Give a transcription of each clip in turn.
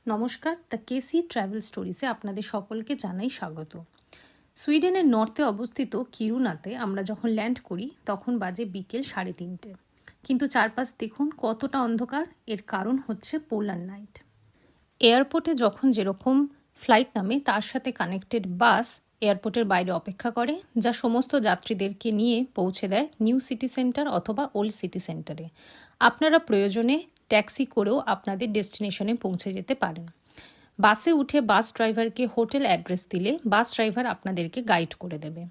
নমস্কার, the KC travel স্টোরিজে আপনাদের সকলকে জানাই স্বাগত। সুইডেনের নর্থে অবস্থিত কিরুনাতে আমরা যখন ল্যান্ড করি তখন বাজে বিকেল 3:30। কিন্তু চারপাশ দেখুন কতটা অন্ধকার। এর কারণ হচ্ছে পোলার নাইট। এয়ারপোর্টে যখন যেরকম ফ্লাইট নামে তার সাথে কানেক্টেড বাস এয়ারপোর্টের বাইরে অপেক্ষা করে, যা সমস্ত যাত্রীদেরকে নিয়ে পৌঁছে দেয় নিউ সিটি সেন্টার অথবা ওল্ড সিটি সেন্টারে। আপনারা প্রয়োজনে ট্যাক্সি করেও আপনাদের ডেস্টিনেশনে পৌঁছে যেতে পারেন। বাসে উঠে বাস ড্রাইভারকে হোটেল অ্যাড্রেস দিলে বাস ড্রাইভার আপনাদেরকে গাইড করে দেবে।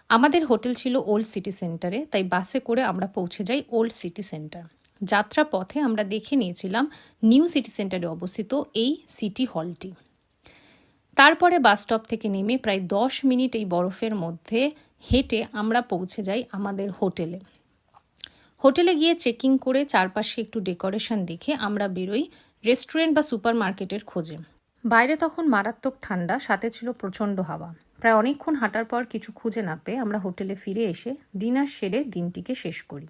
আমাদের হোটেল ছিল ওল্ড সিটি সেন্টারে, তাই বাসে করে আমরা পৌঁছে যাই ওল্ড সিটি সেন্টার। যাত্রা পথে আমরা দেখে নিয়েছিলাম নিউ সিটি সেন্টারে অবস্থিত এই সিটি হলটি। তারপরে বাস স্টপ থেকে নেমে প্রায় 10 মিনিট এই বরফের মধ্যে হেঁটে আমরা পৌঁছে যাই আমাদের হোটেলে। হোটেলে গিয়ে চেকিং করে চারপাশে একটু ডেকোরেশন দেখে আমরা বেরোই রেস্টুরেন্ট বা সুপার মার্কেটের খোঁজে। বাইরে তখন মারাত্মক ঠান্ডা, সাথে ছিল প্রচণ্ড হাওয়া। প্রায় অনেকক্ষণ হাঁটার পর কিছু খুঁজে না পেয়ে আমরা হোটেলে ফিরে এসে ডিনার সেরে দিনটিকে শেষ করি।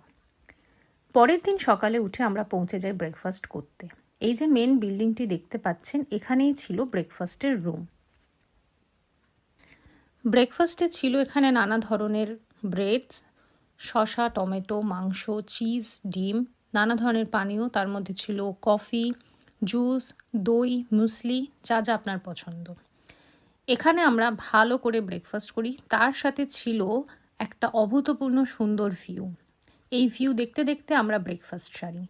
পরের দিন সকালে উঠে আমরা পৌঁছে যাই ব্রেকফাস্ট করতে। এই যে মেন বিল্ডিংটি দেখতে পাচ্ছেন, এখানেই ছিল ব্রেকফাস্টের রুম। ব্রেকফাস্টে ছিল এখানে নানা ধরনের ব্রেডস, শসা, টমেটো, মাংস, চিজ, ডিম, নানা ধরনের পানীয়। তার মধ্যে ছিল কফি, জুস, দই, মুসলি, যা যা আপনার পছন্দ। এখানে আমরা ভালো করে ব্রেকফাস্ট করি। তার সাথে ছিল একটা অভূতপূর্ণ সুন্দর ভিউ। এই ভিউ দেখতে দেখতে আমরা ব্রেকফাস্ট সারি।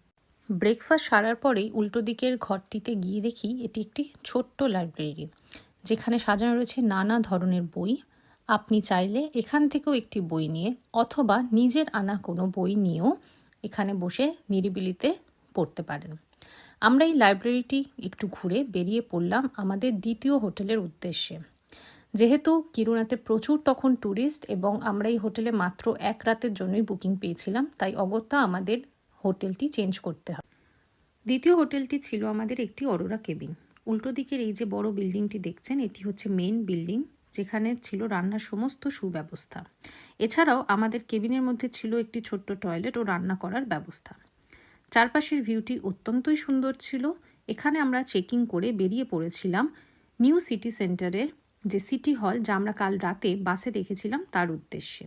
ব্রেকফাস্ট সারার পরেই উল্টো দিকের ঘরটিতে গিয়ে দেখি এটি একটি ছোট্ট লাইব্রেরি, যেখানে সাজানো রয়েছে নানা ধরনের বই। আপনি চাইলে এখান থেকেও একটি বই নিয়ে অথবা নিজের আনা কোনো বই নিয়েও এখানে বসে নিরিবিলিতে পড়তে পারেন। আমরা এই লাইব্রেরিটি একটু ঘুরে বেরিয়ে পড়লাম আমাদের দ্বিতীয় হোটেলের উদ্দেশ্যে। যেহেতু কিরুনাতে প্রচুর তখন ট্যুরিস্ট এবং আমরা এই হোটেলে মাত্র 1 রাতের জন্যই বুকিং পেয়েছিলাম, তাই অগত্যা আমাদের হোটেলটি চেঞ্জ করতে হয়। দ্বিতীয় হোটেলটি ছিল আমাদের একটি অরোরা কেবিন। উল্টো দিকের এই যে বড় বিল্ডিংটি দেখছেন, এটি হচ্ছে মেন বিল্ডিং, যেখানে ছিল রান্নার সমস্ত সুব্যবস্থা। এছাড়াও আমাদের কেবিনের মধ্যে ছিল একটি ছোট্ট টয়লেট ও রান্না করার ব্যবস্থা। চারপাশের ভিউটি অত্যন্তই সুন্দর ছিল। এখানে আমরা চেকিং করে বেরিয়ে পড়েছিলাম নিউ সিটি সেন্টারের যে সিটি হল, যা আমরা কাল রাতে বাসে দেখেছিলাম, তার উদ্দেশ্যে।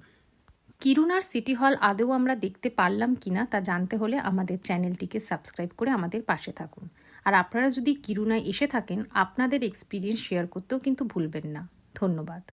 কিরুনার সিটি হল আদৌ আমরা দেখতে পারলাম কিনা তা জানতে হলে আমাদের চ্যানেলটিকে সাবস্ক্রাইব করে আমাদের পাশে থাকুন। আর আপনারা যদি কিরুনায় এসে থাকেন, আপনাদের এক্সপিরিয়েন্স শেয়ার করতেও কিন্তু ভুলবেন না। ধন্যবাদ।